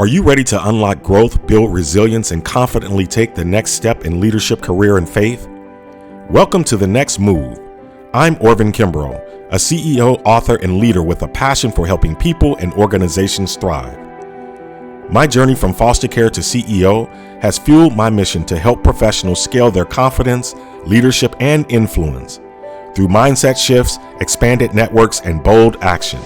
Are you ready to unlock growth, build resilience, and confidently take the next step in leadership, career, and faith? Welcome to The Next Move. I'm Orvin Kimbrough, a CEO, author, and leader with a passion for helping people and organizations thrive. My journey from foster care to CEO has fueled my mission to help professionals scale their confidence, leadership, and influence through mindset shifts, expanded networks, and bold action.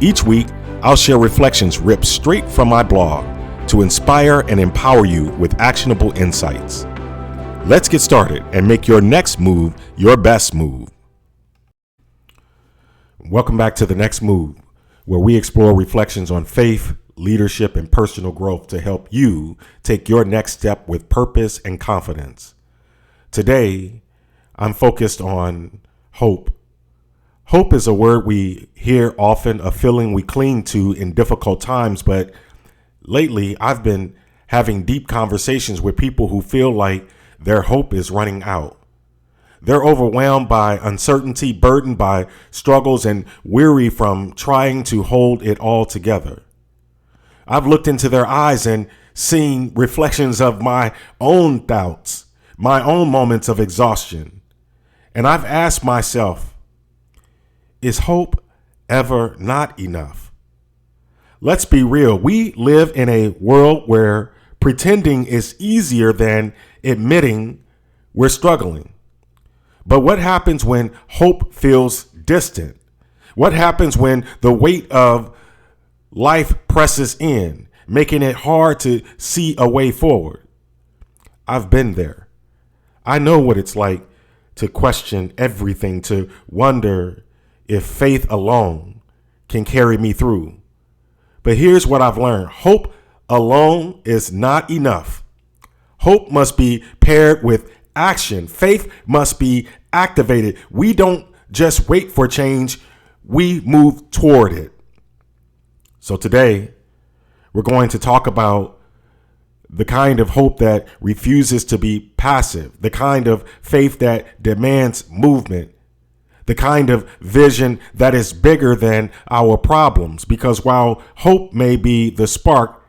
Each week, I'll share reflections ripped straight from my blog to inspire and empower you with actionable insights. Let's get started and make your next move your best move. Welcome back to The Next Move, where we explore reflections on faith, leadership, and personal growth to help you take your next step with purpose and confidence. Today, I'm focused on hope. Hope is a word we hear often, a feeling we cling to in difficult times, but lately I've been having deep conversations with people who feel like their hope is running out. They're overwhelmed by uncertainty, burdened by struggles, and weary from trying to hold it all together. I've looked into their eyes and seen reflections of my own doubts, my own moments of exhaustion. And I've asked myself, is hope ever not enough? Let's be real. We live in a world where pretending is easier than admitting we're struggling. But what happens when hope feels distant? What happens when the weight of life presses in, making it hard to see a way forward? I've been there. I know what it's like to question everything, to wonder if faith alone can carry me through. But here's what I've learned. Hope alone is not enough. Hope must be paired with action. Faith must be activated. We don't just wait for change, we move toward it. So today, we're going to talk about the kind of hope that refuses to be passive, the kind of faith that demands movement, the kind of vision that is bigger than our problems. Because while hope may be the spark,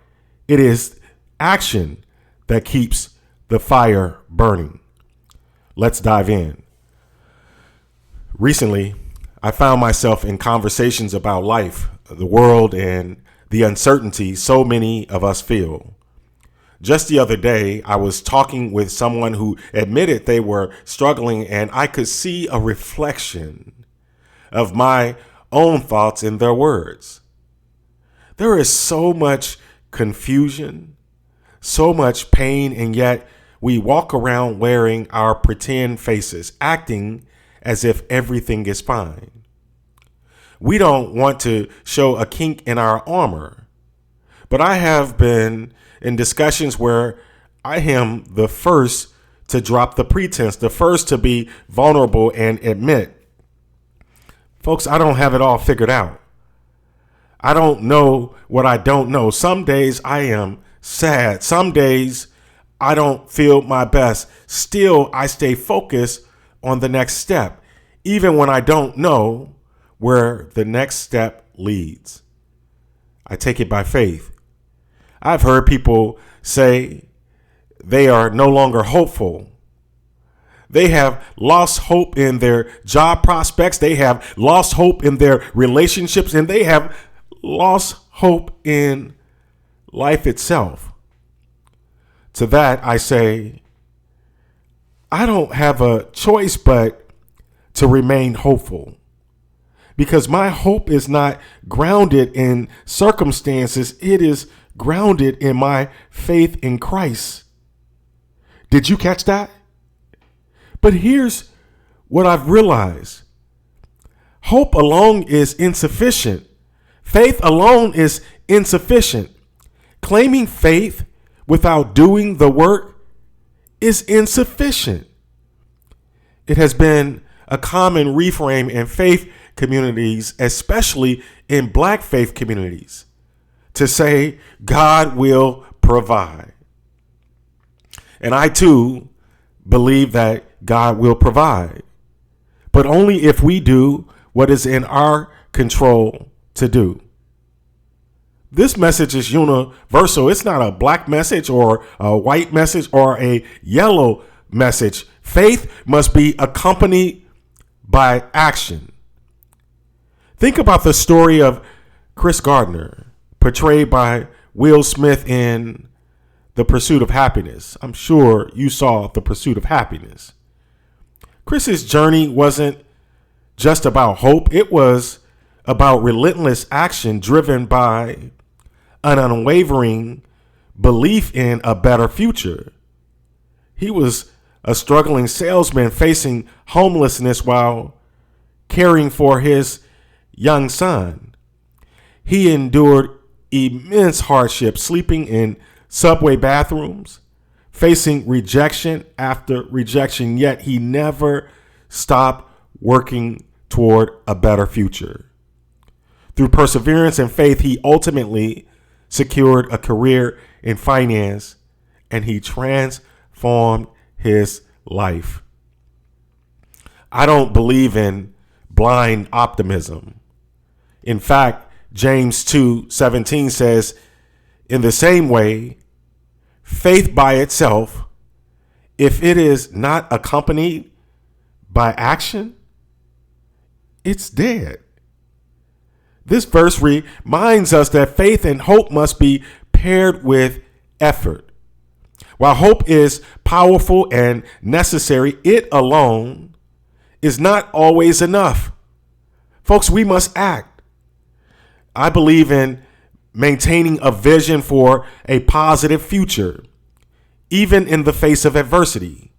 it is action that keeps the fire burning. Let's dive in. Recently, I found myself in conversations about life, the world, and the uncertainty so many of us feel. Just the other day, I was talking with someone who admitted they were struggling, and I could see a reflection of my own thoughts in their words. There is so much confusion, so much pain, and yet we walk around wearing our pretend faces, acting as if everything is fine. We don't want to show a kink in our armor, but I have been in discussions where I am the first to drop the pretense, the first to be vulnerable and admit, folks, I don't have it all figured out. I don't know what I don't know. Some days I am sad. Some days I don't feel my best. Still, I stay focused on the next step, even when I don't know where the next step leads. I take it by faith. I've heard people say they are no longer hopeful. They have lost hope in their job prospects. They have lost hope in their relationships, and they have lost hope in life itself. To that, I say, I don't have a choice but to remain hopeful, because my hope is not grounded in circumstances. It is grounded in my faith in Christ. Did you catch that? But here's what I've realized. Hope alone is insufficient. Faith alone is insufficient. Claiming faith without doing the work is insufficient. It has been a common reframe in faith communities, especially in Black faith communities, to say God will provide. And I too believe that God will provide, but only if we do what is in our control to do. This message is universal. It's not a black message or a white message or a yellow message. Faith must be accompanied by action. Think about the story of Chris Gardner, portrayed by Will Smith in The Pursuit of Happiness. I'm sure you saw The Pursuit of Happiness. Chris's journey wasn't just about hope. It was about relentless action driven by an unwavering belief in a better future. He was a struggling salesman facing homelessness while caring for his young son. He endured immense hardship, sleeping in subway bathrooms, facing rejection after rejection, yet he never stopped working toward a better future. Through perseverance and faith, he ultimately secured a career in finance, and he transformed his life. I don't believe in blind optimism. In fact, James 2:17 says, in the same way, faith by itself, if it is not accompanied by action, it's dead. This verse reminds us that faith and hope must be paired with effort. While hope is powerful and necessary, it alone is not always enough. Folks, we must act. I believe in maintaining a vision for a positive future, even in the face of adversity.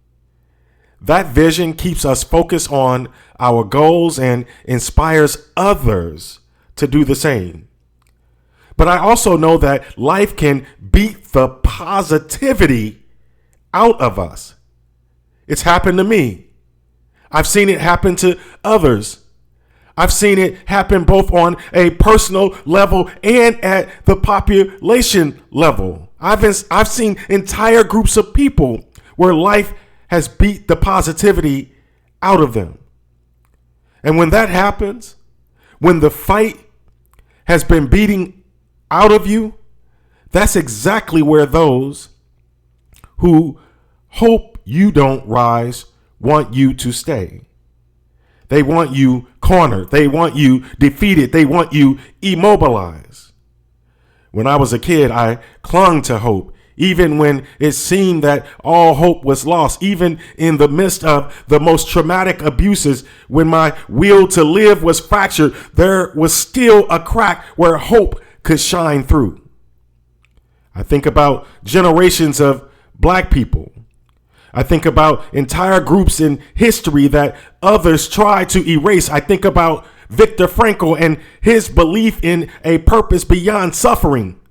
That vision keeps us focused on our goals and inspires others to do the same. But I also know that life can beat the positivity out of us. It's happened to me. I've seen it happen to others. I've seen it happen both on a personal level and at the population level. I've seen entire groups of people where life has beat the positivity out of them. And when that happens, when the fight has been beating out of you, that's exactly where those who hope you don't rise want you to stay. They want you cornered. They want you defeated. They want you immobilized. When I was a kid, I clung to hope, even when it seemed that all hope was lost, even in the midst of the most traumatic abuses. When my will to live was fractured, there was still a crack where hope could shine through. I think about generations of black people. I think about entire groups in history that others try to erase. I think about Viktor Frankl and his belief in a purpose beyond suffering.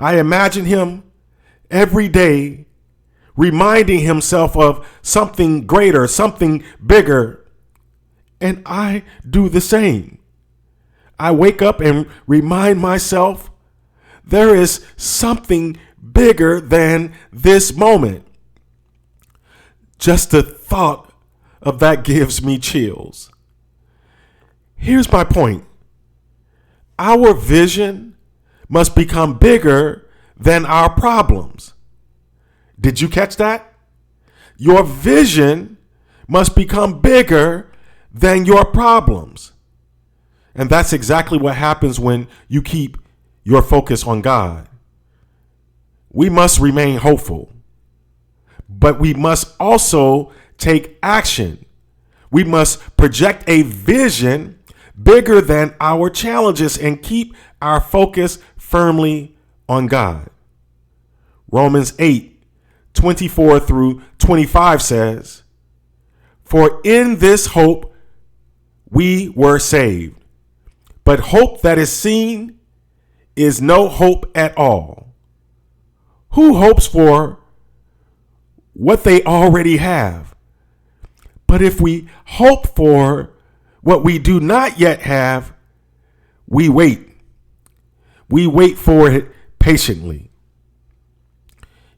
I imagine him every day reminding himself of something greater, something bigger. And I do the same. I wake up and remind myself there is something bigger than this moment. Just the thought of that gives me chills. Here's my point. Our vision must become bigger than our problems. Did you catch that? Your vision must become bigger than your problems. And that's exactly what happens when you keep your focus on God. We must remain hopeful, but we must also take action. We must project a vision bigger than our challenges and keep our focus firmly on God. Romans 8:24 through 25 says, "For in this hope we were saved. But hope that is seen is no hope at all. Who hopes for what they already have? But if we hope for what we do not yet have, we wait. We wait for it patiently."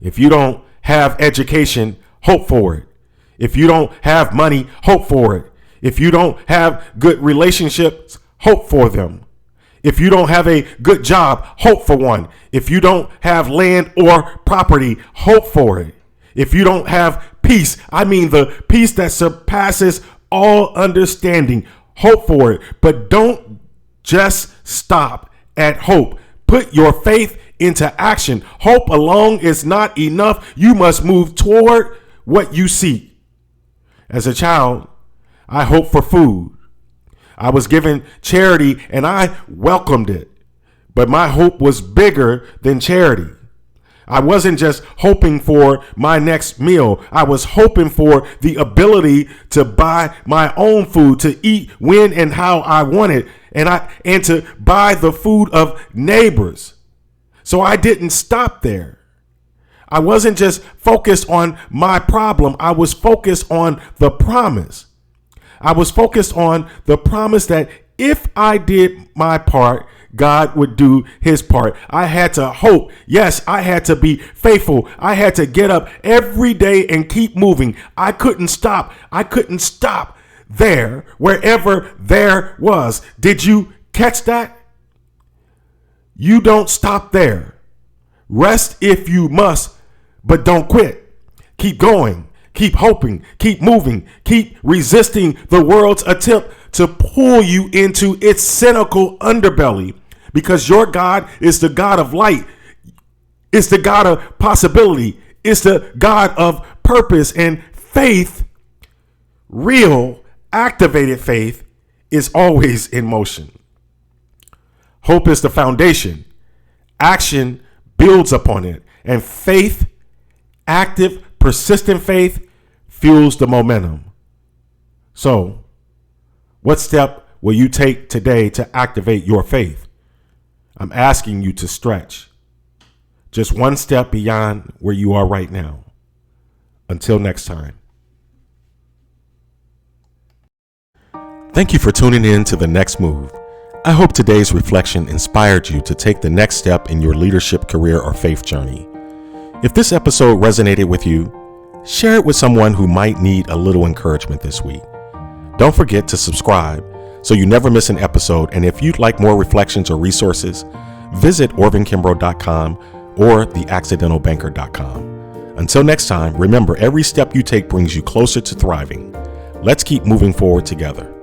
If you don't have education, hope for it. If you don't have money, hope for it. If you don't have good relationships, hope for them. If you don't have a good job, hope for one. If you don't have land or property, hope for it. If you don't have peace, I mean the peace that surpasses all understanding, hope for it. But don't just stop at hope. Put your faith into action. Hope alone is not enough. You must move toward what you seek. As a child, I hoped for food. I was given charity and I welcomed it. But my hope was bigger than charity. I wasn't just hoping for my next meal. I was hoping for the ability to buy my own food, to eat when and how I wanted, and to buy the food of neighbors. So I didn't stop there. I wasn't just focused on my problem. I was focused on the promise. I was focused on the promise that if I did my part, God would do his part. I had to hope. Yes, I had to be faithful. I had to get up every day and keep moving. I couldn't stop. I couldn't stop there, wherever there was. Did you catch that? You don't stop there. Rest if you must, but don't quit. Keep going. Keep hoping. Keep moving. Keep resisting the world's attempt to pull you into its cynical underbelly, because your God is the God of light. It's the God of possibility. It's the God of purpose and faith. Real activated faith is always in motion. Hope is the foundation. Action builds upon it. And faith, active, persistent faith, fuels the momentum. So, what step will you take today to activate your faith? I'm asking you to stretch just one step beyond where you are right now. Until next time. Thank you for tuning in to The Next Move. I hope today's reflection inspired you to take the next step in your leadership, career, or faith journey. If this episode resonated with you, share it with someone who might need a little encouragement this week. Don't forget to subscribe so you never miss an episode. And if you'd like more reflections or resources, visit orvinkimbrough.com or theaccidentalbanker.com. Until next time, remember, every step you take brings you closer to thriving. Let's keep moving forward together.